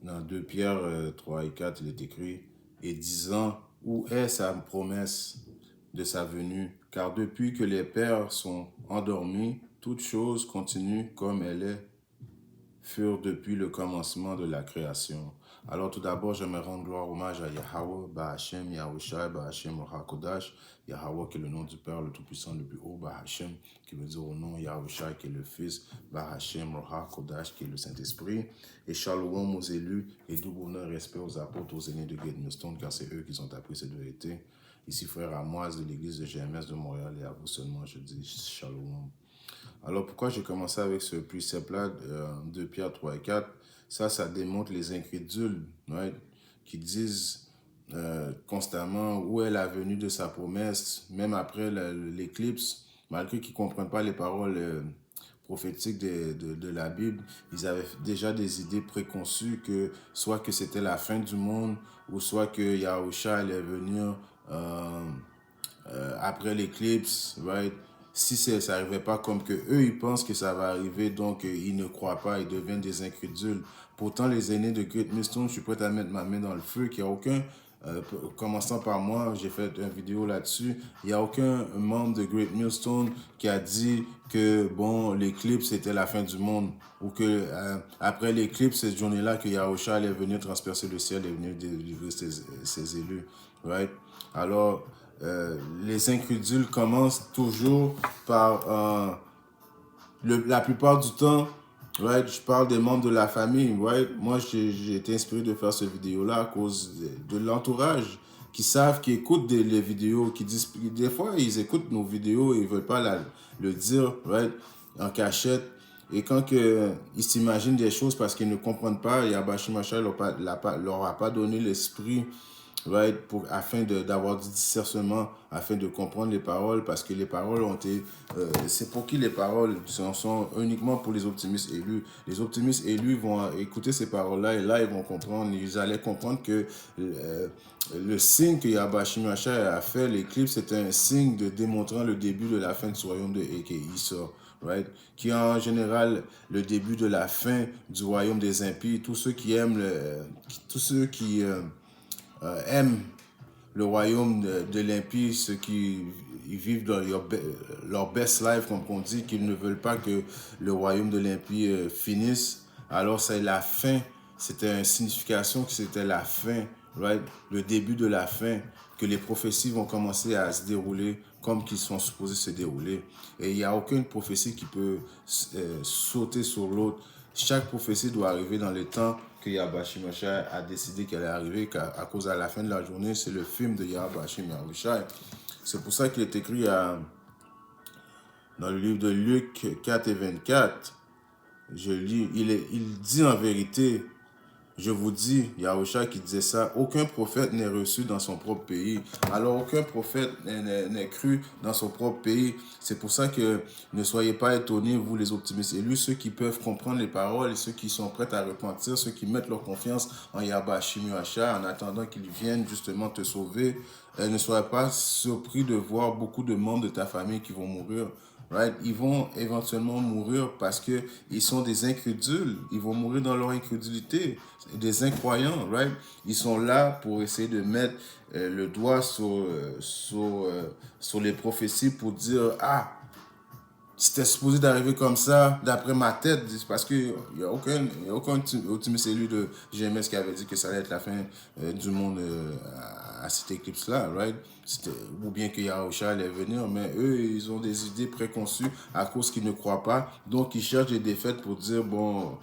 Dans 2 Pierre 3 et 4, il est écrit, et disant, où est sa promesse de sa venue? Car depuis que les pères sont endormis, toutes choses continuent comme elles furent depuis le commencement de la création. Alors tout d'abord, je me rends gloire, hommage à Yahweh, Bahashem, Yahushai, Bahashem, Hakodash, Yahweh qui est le nom du Père, le Tout-Puissant, le plus haut, Bahashem qui veut dire au nom, Yahushai qui est le Fils, Bahashem, Hakodash qui est le Saint-Esprit, et Shalom aux élus, et double honneur, respect aux apôtres, aux aînés de Great Millstone, car c'est eux qui ont appris cette vérité. Ici, frère Amoise de l'église de GMS de Montréal, et à vous seulement, je dis Shalom. Alors pourquoi j'ai commencé avec ce précepte-là, 2 Pierre 3 et 4, ça démontre les incrédules, right, qui disent constamment où est la venue de sa promesse, même après l'éclipse, malgré qu'ils ne comprennent pas les paroles prophétiques de la Bible, ils avaient déjà des idées préconçues que soit que c'était la fin du monde, ou soit que Yahusha allait venir après l'éclipse, right? Si ça n'arrivait pas comme que eux, ils pensent que ça va arriver, donc ils ne croient pas, ils deviennent des incrédules. Pourtant, les aînés de Great Millstone, je suis prêt à mettre ma main dans le feu, qu'il n'y a aucun, commençant par moi, j'ai fait une vidéo là-dessus, il n'y a aucun membre de Great Millstone qui a dit que, bon, l'éclipse était la fin du monde, ou que après l'éclipse, cette journée-là, que Yahusha allait venir transpercer le ciel et venir délivrer ses élus, right? Alors, les incrédules commencent toujours par, la plupart du temps, right, je parle des membres de la famille, right? Moi, j'ai été inspiré de faire cette vidéo-là à cause de l'entourage qui savent, qui écoutent les vidéos, qui disent, des fois, ils écoutent nos vidéos et ils ne veulent pas le dire, right, en cachette. Et quand ils s'imaginent des choses parce qu'ils ne comprennent pas, Yabashi Macha leur a pas donné l'esprit, right, afin d'avoir du discernement, afin de comprendre les paroles, parce que les paroles ont été... c'est pour qui les paroles sont uniquement pour les optimistes élus. Les optimistes élus vont écouter ces paroles-là, et là, ils vont comprendre, ils allaient comprendre que le signe que Yabashi Macha a fait, l'éclipse, c'était un signe de démontrant le début de la fin du royaume de Issa. Right? Qui est en général le début de la fin du royaume des impies. Tous ceux qui aiment, tous ceux qui aiment le royaume de l'impie, ceux qui ils vivent dans leur best life, comme on dit, qu'ils ne veulent pas que le royaume de l'impie finisse. Alors c'est la fin, c'était une signification que c'était la fin, right? Le début de la fin, que les prophéties vont commencer à se dérouler comme qu'ils sont supposés se dérouler. Et il n'y a aucune prophétie qui peut sauter sur l'autre. Chaque prophétie doit arriver dans le temps que Yabashi Mashai a décidé qu'elle est arrivée, à cause à la fin de la journée, c'est le film de Yabashi Mashai. C'est pour ça qu'il est écrit dans le livre de Luc 4 et 24. Je lis, il dit en vérité, je vous dis, Yahusha qui disait ça, aucun prophète n'est reçu dans son propre pays. Alors, aucun prophète n'est cru dans son propre pays. C'est pour ça que ne soyez pas étonnés, vous les optimistes élus, ceux qui peuvent comprendre les paroles, et ceux qui sont prêts à repentir, ceux qui mettent leur confiance en Yahba Shimiacha en attendant qu'il vienne justement te sauver. Ne soyez pas surpris de voir beaucoup de membres de ta famille qui vont mourir. Right? Ils vont éventuellement mourir parce que ils sont des incrédules. Ils vont mourir dans leur incrédulité. Des incroyants, right? Ils sont là pour essayer de mettre le doigt sur les prophéties pour dire, ah, c'était supposé d'arriver comme ça, d'après ma tête, parce qu'il n'y a aucun optimiste élu de GMS qui avait dit que ça allait être la fin du monde à cette éclipse-là, right? Ou bien que Yahusha allait venir, mais eux, ils ont des idées préconçues à cause qu'ils ne croient pas, donc ils cherchent des défaites pour dire, bon,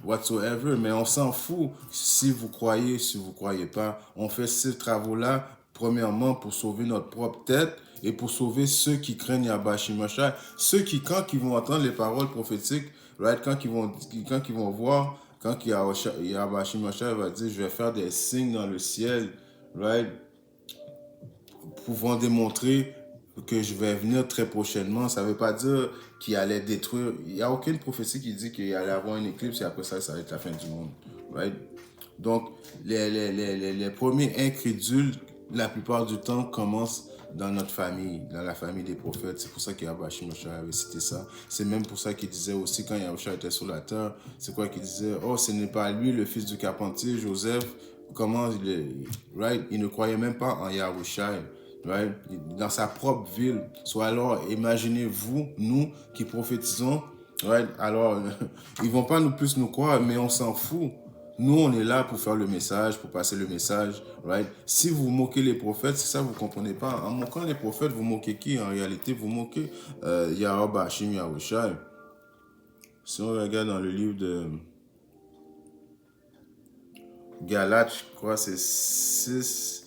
whatsoever, mais on s'en fout si vous croyez, si vous croyez pas. On fait ces travaux-là, premièrement, pour sauver notre propre tête, et pour sauver ceux qui craignent Yabashi Mashai. Ceux qui, quand ils vont entendre les paroles prophétiques, right, quand ils vont voir, quand Yabashi Mashai va dire, je vais faire des signes dans le ciel, right, pouvant démontrer que je vais venir très prochainement, ça ne veut pas dire qu'il allait détruire. Il n'y a aucune prophétie qui dit qu'il allait avoir une éclipse et après ça va être la fin du monde, right? Donc, les premiers incrédules, la plupart du temps, commencent dans notre famille, dans la famille des prophètes. C'est pour ça qu'Yahweh Shimashah avait cité ça. C'est même pour ça qu'il disait aussi, quand Yahweh était sur la terre, c'est quoi qu'il disait? Oh, ce n'est pas lui, le fils du carpentier, Joseph. Comment il est, right? Il ne croyait même pas en Yahushua, right? Dans sa propre ville. Soit alors, imaginez-vous, nous qui prophétisons, right? Alors, ils vont pas plus nous croire, mais on s'en fout. Nous, on est là pour faire le message, pour passer le message, right? Si vous moquez les prophètes, c'est ça, vous comprenez pas. En moquant les prophètes, vous moquez qui? En réalité, vous moquez Yahweh Hashim Yahushua. Si on regarde dans le livre de Galates, je crois, c'est 6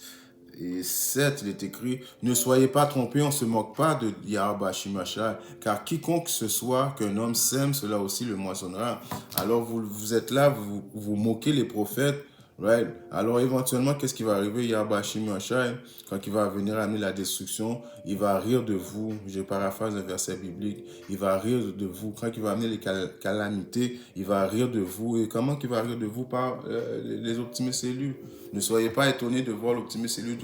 et 7, il est écrit, ne soyez pas trompés, on ne se moque pas de Yahweh Shimashah, car quiconque ce soit qu'un homme sème, cela aussi le moissonnera. Alors vous êtes là, vous moquez les prophètes, right? Alors éventuellement, qu'est-ce qui va arriver? Yahweh Shimashah, quand il va venir amener la destruction, il va rire de vous. Je paraphrase un verset biblique. Il va rire de vous. Quand il va amener les calamités, il va rire de vous. Et comment il va rire de vous? Par les optimistes élus. Ne soyez pas étonnés de voir l'optimiste élu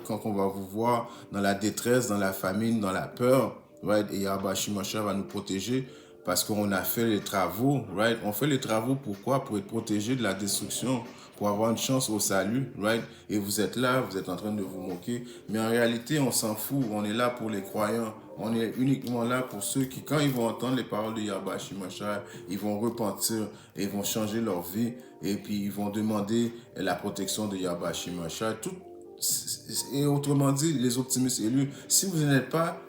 quand on va vous voir dans la détresse, dans la famine, dans la peur, right? Et Yahweh Shimashah va nous protéger parce qu'on a fait les travaux, right? On fait les travaux pourquoi? Pour être protégé de la destruction, pour avoir une chance au salut, right? Et vous êtes là, vous êtes en train de vous moquer. Mais en réalité, on s'en fout. On est là pour les croyants. On est uniquement là pour ceux qui, quand ils vont entendre les paroles de Yahweh Shimashah, ils vont repentir et ils vont changer leur vie. Et puis, ils vont demander la protection de Yahweh Shimashah. Et autrement dit, les optimistes élus, si vous n'êtes pas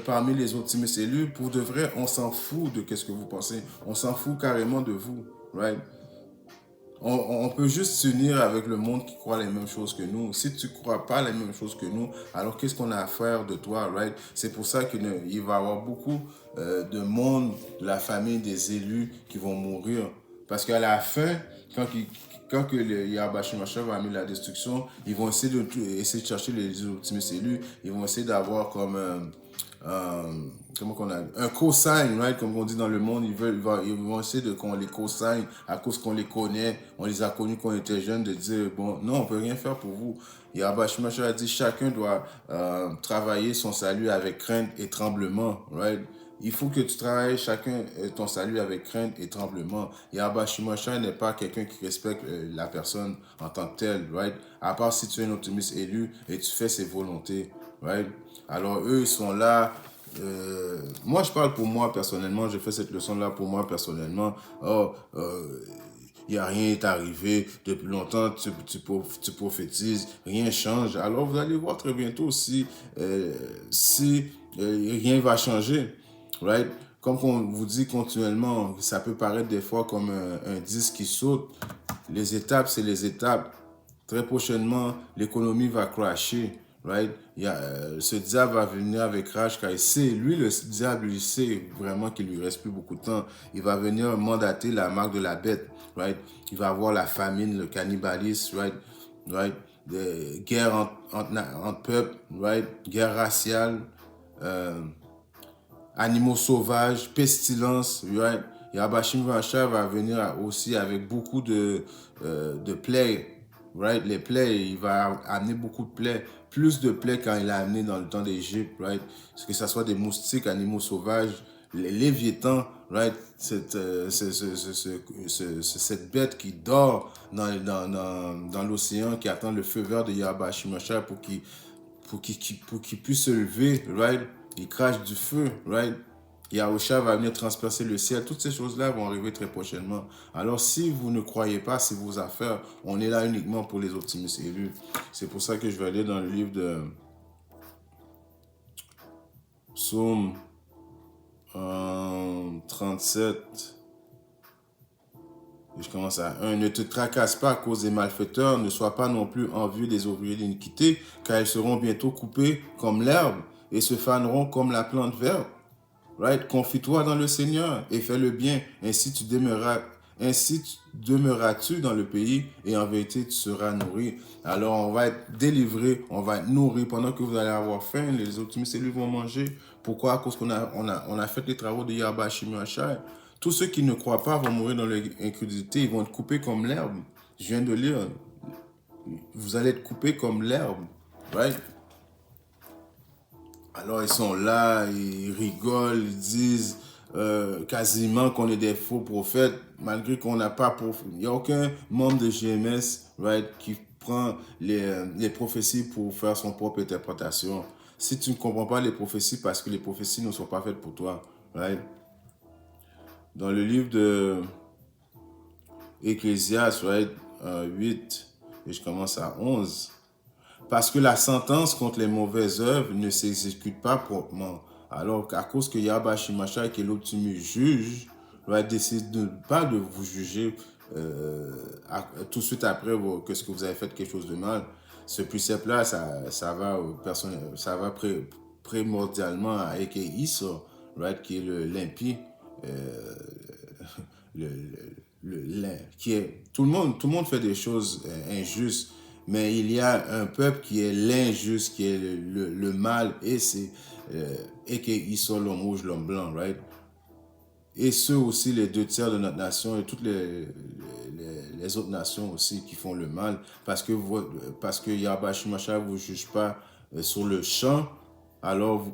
parmi les optimistes élus, pour de vrai, on s'en fout de qu'est-ce que vous pensez. On s'en fout carrément de vous, right? On peut juste s'unir avec le monde qui croit les mêmes choses que nous. Si tu ne crois pas les mêmes choses que nous, alors qu'est-ce qu'on a à faire de toi, right? C'est pour ça qu'il va y avoir beaucoup de monde, de la famille des élus qui vont mourir. Parce qu'à la fin, quand le Yahweh Shimashah va amener la destruction, ils vont essayer de chercher les optimistes élus. Ils vont essayer d'avoir comme comment qu'on a un cosign, right? Comme on dit dans le monde, ils vont essayer de qu'on les cosign à cause qu'on les connaît, on les a connus quand on était jeunes, de dire bon, non, on peut rien faire pour vous. Yahweh Shimashah a dit chacun doit travailler son salut avec crainte et tremblement, right? Il faut que tu travailles chacun ton salut avec crainte et tremblement. Yahweh Shimashah n'est pas quelqu'un qui respecte la personne en tant que telle, right? À part si tu es un optimiste élu et tu fais ses volontés, right? Alors eux, ils sont là. Moi, je parle pour moi personnellement. Je fais cette leçon-là pour moi personnellement. Oh, il n'y a rien est arrivé depuis longtemps, tu prophétises, rien change. Alors vous allez voir très bientôt si rien va changer. Right? Comme on vous dit continuellement, ça peut paraître des fois comme un disque qui saute. Les étapes, c'est les étapes. Très prochainement, l'économie va crasher. Right? Ce diable va venir avec rage car il sait, lui le diable, il sait vraiment qu'il lui reste plus beaucoup de temps. Il va venir mandater la marque de la bête. Right? Il va avoir la famine, le cannibalisme, right? Right? Des guerres entre peuples, right? Guerre raciale, animaux sauvages, pestilence, right? Yahweh Shimashah va venir aussi avec beaucoup de plaies, right? Les plaies, il va amener beaucoup de plaies, plus de plaies quand il a amené dans le temps d'Égypte, right? Que ce soit des moustiques, animaux sauvages, les léviathans, right? Cette bête qui dort dans l'océan, qui attend le feu vert de Yahweh Shimashah pour qu'il puisse se lever, right? Il crache du feu, right? Yahusha va venir transpercer le ciel. Toutes ces choses-là vont arriver très prochainement. Alors, si vous ne croyez pas, c'est vos affaires. On est là uniquement pour les optimistes élus. C'est pour ça que je vais aller dans le livre de Psaume 37. Et je commence à 1. Ne te tracasse pas à cause des malfaiteurs, ne sois pas non plus envieux des ouvriers d'iniquité, car ils seront bientôt coupés comme l'herbe et se faneront comme la plante verte. Right? Confie-toi dans le Seigneur et fais le bien. Ainsi demeureras-tu dans le pays et en vérité tu seras nourri. Alors on va être délivré, on va être nourri pendant que vous allez avoir faim. Les optimistes élus vont manger. Pourquoi? À cause qu'on a fait les travaux de Yahweh Shimashah. Tous ceux qui ne croient pas vont mourir dans l'incrédulité. Ils vont être coupés comme l'herbe. Je viens de lire. Vous allez être coupés comme l'herbe. Right? Alors ils sont là, ils rigolent, ils disent quasiment qu'on est des faux prophètes, malgré qu'on n'a pas... Il n'y a aucun membre de GMS, right, qui prend les prophéties pour faire son propre interprétation. Si tu ne comprends pas les prophéties, parce que les prophéties ne sont pas faites pour toi, right? Dans le livre de Ecclésiaste, right, 8, et je commence à 11, parce que la sentence contre les mauvaises œuvres ne s'exécute pas proprement. Alors qu'à cause que Yahba Shimashai, qui est l'optimus juge, va décider pas de vous juger tout de suite après que ce que vous avez fait quelque chose de mal. Ce précepte-là, ça va, ça va primordialement avec Issa, right, qui est l'impie, euh, le, qui est tout le monde fait des choses injustes, mais il y a un peuple qui est l'injuste, qui est le mal, et c'est et qu'ils sont l'homme rouge, l'homme blanc, right? Et ceux aussi, les 2 tiers de notre nation et toutes les autres nations aussi qui font le mal, parce que Yahba Shimashai ne vous juge pas sur le champ, alors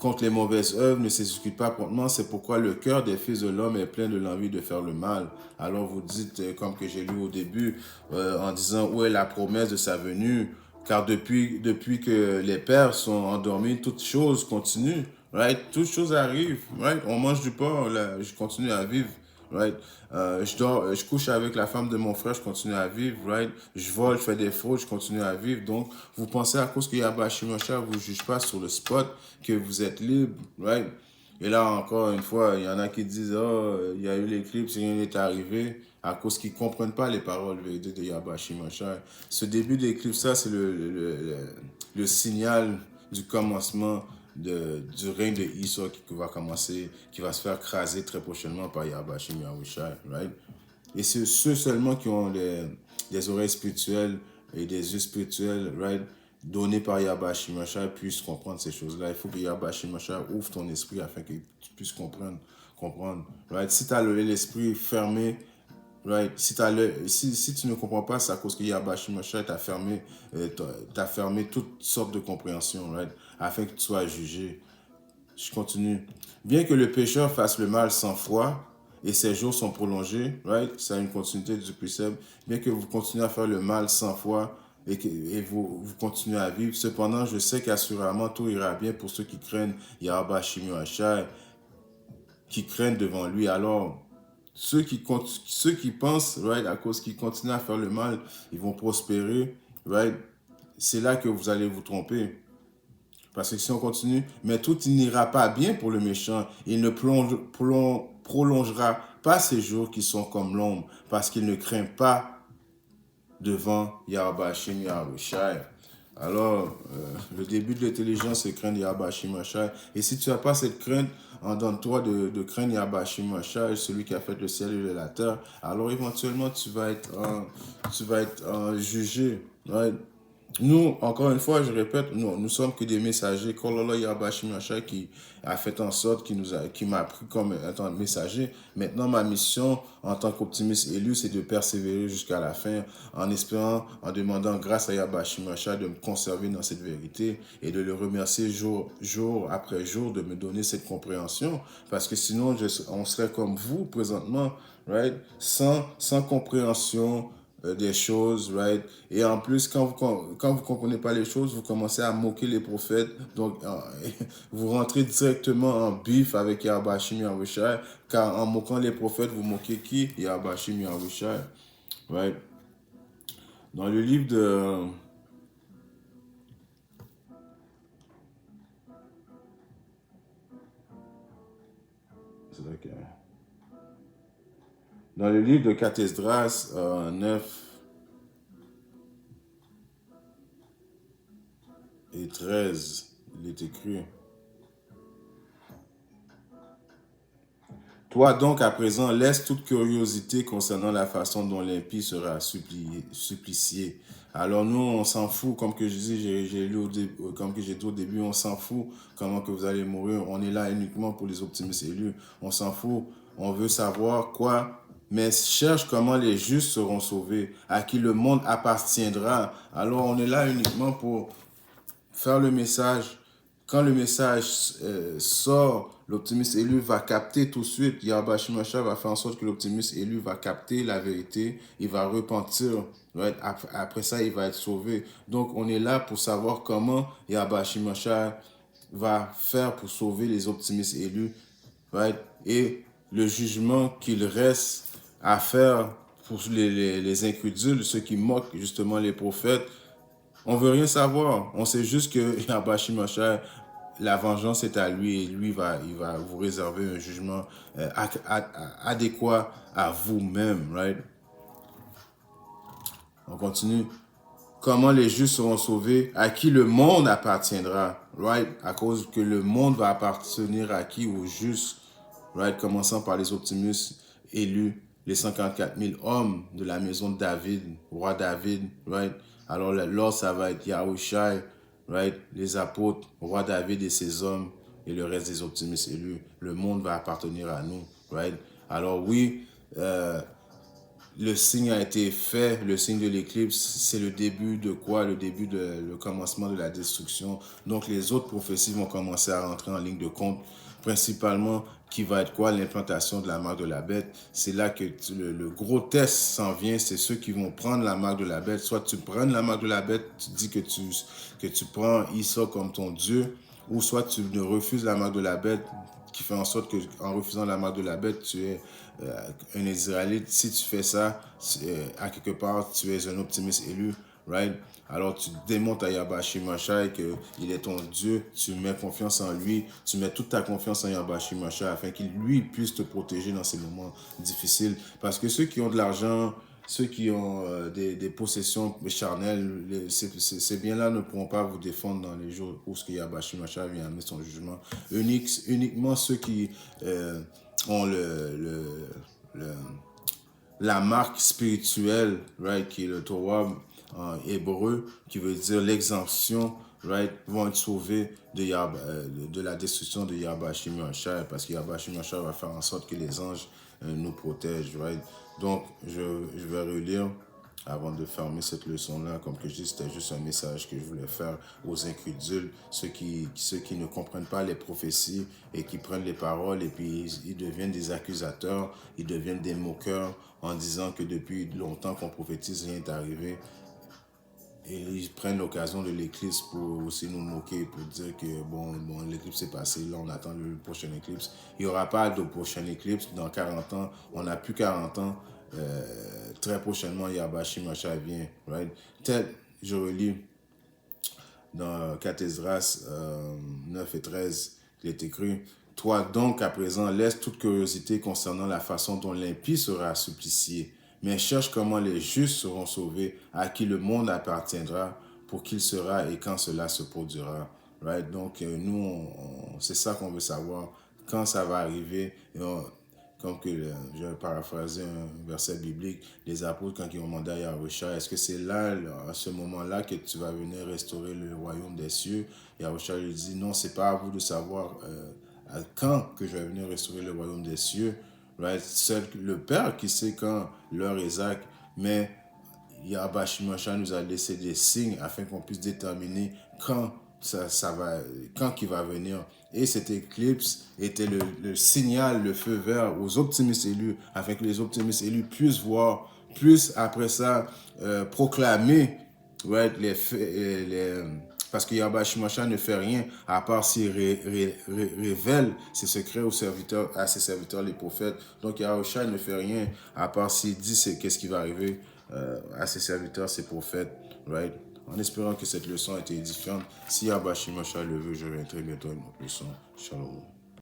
contre les mauvaises œuvres ne s'exécute pas promptement, c'est pourquoi le cœur des fils de l'homme est plein de l'envie de faire le mal. Alors vous dites, comme que j'ai lu au début, en disant où est la promesse de sa venue, car depuis que les pères sont endormis, toutes choses continuent, right? Toutes choses arrivent, right? On mange du porc, là, je continue à vivre. Right? Je couche avec la femme de mon frère, je continue à vivre, right? Je vole, je fais des fraudes, je continue à vivre. Donc, vous pensez à cause que Yahba Shimashai ne vous juge pas sur le spot, que vous êtes libre, right? Et là, encore une fois, il y en a qui disent, oh, il y a eu l'éclipse, rien n'est arrivé, à cause qu'ils ne comprennent pas les paroles véridiques de Yahba Shimashai. Ce début d'éclipse, ça, c'est le signal du commencement du règne de Issa qui va commencer, qui va se faire craser très prochainement par Yahba Shimashai, right? Et c'est ceux seulement qui ont des oreilles spirituelles et des yeux spirituels, right, donnés par Yahba Shimashai puissent comprendre ces choses-là. Il faut que Yahba Shimashai ouvre ton esprit afin que tu puisses comprendre, right? Si tu as l'esprit fermé, right, si tu ne comprends pas, c'est à cause que Yahba Shimashai t'a fermé toutes sortes de compréhensions, right, afin que tu sois jugé. Je continue. Bien que le pécheur fasse le mal 100 fois et ses jours sont prolongés, right? C'est une continuité du précepte. Bien que vous continuez à faire le mal 100 fois et vous continuez à vivre, cependant, je sais qu'assurément tout ira bien pour ceux qui craignent Yahba Shimashai, qui craignent devant lui. Alors, ceux qui pensent, right, à cause qu'ils continuent à faire le mal, ils vont prospérer, right? C'est là que vous allez vous tromper. Parce que si on continue, mais tout n'ira pas bien pour le méchant. Il ne prolongera pas ses jours qui sont comme l'ombre, parce qu'il ne craint pas devant Yahba Shimashai. Alors, le début de l'intelligence, c'est craindre Yahba Shimashai. Et si tu n'as pas cette crainte, en donne-toi de craindre Yahba Shimashai, celui qui a fait le ciel et la terre. Alors, éventuellement, tu vas être jugé. Right? Nous, encore une fois, je répète, nous sommes que des messagers. Kololo Yahba Shimashai qui a fait en sorte, qui m'a pris comme étant messager. Maintenant, ma mission en tant qu'optimiste élu, c'est de persévérer jusqu'à la fin, en espérant, en demandant grâce à Yahba Shimashai de me conserver dans cette vérité et de le remercier jour après jour de me donner cette compréhension. Parce que sinon, on serait comme vous présentement, right? Sans compréhension des choses, right? Et en plus, quand vous comprenez pas les choses, vous commencez à moquer les prophètes. Donc, vous rentrez directement en bif avec Yahba Shimashai, car en moquant les prophètes, vous moquez qui? Yahba Shimashai, right? Dans le livre de... Dans le livre de Cathesdras 9 et 13, il est écrit: toi donc à présent, laisse toute curiosité concernant la façon dont l'impie sera supplicié. Alors nous, on s'en fout, comme que je dis, comme que j'ai dit au début, on s'en fout comment que vous allez mourir. On est là uniquement pour les optimistes élus. On s'en fout. On veut savoir quoi, mais cherche comment les justes seront sauvés, à qui le monde appartiendra. Alors on est là uniquement pour faire le message quand le message sort, l'optimiste élu va capter tout de suite. Yahweh Shai Mashiach va faire en sorte que l'optimiste élu va capter la vérité, il va repentir. Right? Après ça, il va être sauvé. Donc, on est là pour savoir comment Yahweh Shai Mashiach va faire pour sauver les optimistes élus. Right? Et le jugement qu'il reste à faire pour les incrédules, ceux qui moquent justement les prophètes, on veut rien savoir. On sait juste que Yahweh Shai Mashiach, la vengeance est à lui et lui, il va vous réserver un jugement adéquat à vous-même. Right? On continue. Comment les justes seront sauvés? À qui le monde appartiendra? Right? À cause que le monde va appartenir à qui? Aux justes. Right? Commençant par les optimistes élus, les 144 000 hommes de la maison de David, roi David. Right? Alors là, ça va être Yahushai, right? Les apôtres, roi David et ses hommes, et le reste des optimistes élus. Le monde va appartenir à nous. Right? Alors oui, le signe a été fait, le signe de l'éclipse, c'est le début de quoi? Le commencement de la destruction. Donc les autres prophéties vont commencer à rentrer en ligne de compte, principalement qui va être quoi? L'implantation de la marque de la bête. C'est là que le gros test s'en vient, c'est ceux qui vont prendre la marque de la bête. Soit tu prends la marque de la bête, tu dis que tu prends Issa comme ton Dieu, ou soit tu ne refuses la marque de la bête, qui fait en sorte que en refusant la marque de la bête, tu es un Israélite. Si tu fais ça, à quelque part, tu es un optimiste élu, right? Alors tu démontres à Yahweh Shai Mashiach qu'il est ton Dieu, tu mets confiance en lui, tu mets toute ta confiance en Yahweh Shai Mashiach afin qu'il lui puisse te protéger dans ces moments difficiles. Parce que ceux qui ont de l'argent, ceux qui ont des possessions charnelles, ces biens-là ne pourront pas vous défendre dans les jours où ce que Yahweh Shai Mashiach vient amener son jugement. Uniquement ceux qui ont la marque spirituelle, right, qui est le Torah en hébreu, qui veut dire l'exemption, right, vont être sauvés de la destruction de Yahweh Shai Mashiach, parce que Yahweh Shai Mashiach va faire en sorte que les anges nous protègent, right. Donc, je vais relire avant de fermer cette leçon-là. Comme que je dis, c'était juste un message que je voulais faire aux incrédules, ceux qui ne comprennent pas les prophéties et qui prennent les paroles et puis ils deviennent des accusateurs, ils deviennent des moqueurs en disant que depuis longtemps qu'on prophétise, rien n'est arrivé. Et ils prennent l'occasion de l'éclipse pour aussi nous moquer, pour dire que bon l'éclipse est passé, là on attend le prochain éclipse. Il n'y aura pas de prochain éclipse dans 40 ans, on n'a plus 40 ans. Très prochainement, Yahweh Shai Mashiach vient. Right? Tel, je relis dans 4 Esdras 9 et 13, il est écrit: toi donc à présent laisse toute curiosité concernant la façon dont l'impie sera supplicié, mais cherche comment les justes seront sauvés, à qui le monde appartiendra, pour qu'il sera et quand cela se produira. Right? Donc nous, c'est ça qu'on veut savoir, quand ça va arriver. Comme que je vais paraphraser un verset biblique, les apôtres, quand ils ont demandé à Yahushua, est-ce que c'est là, à ce moment-là, que tu vas venir restaurer le royaume des cieux? Yahushua lui dit, non, c'est pas à vous de savoir à quand que je vais venir restaurer le royaume des cieux. Right? Seul le Père qui sait quand l'heure est exacte, mais Yahweh Shai Mashiach nous a laissé des signes afin qu'on puisse déterminer quand quand il va venir. Et cette éclipse était le signal, le feu vert aux optimistes élus, afin que les optimistes élus puissent voir, puissent après ça proclamer, right, parce que Yahweh Shai Mashiach ne fait rien à part s'il révèle ses secrets à ses serviteurs, les prophètes. Donc Yahweh ne fait rien à part s'il dit qu'est-ce qui va arriver à ses serviteurs, ses prophètes, right? En espérant que cette leçon a été édifiante. Si Yahweh Shai Mashiach le veut, je reviendrai bientôt avec une autre leçon. Shalom.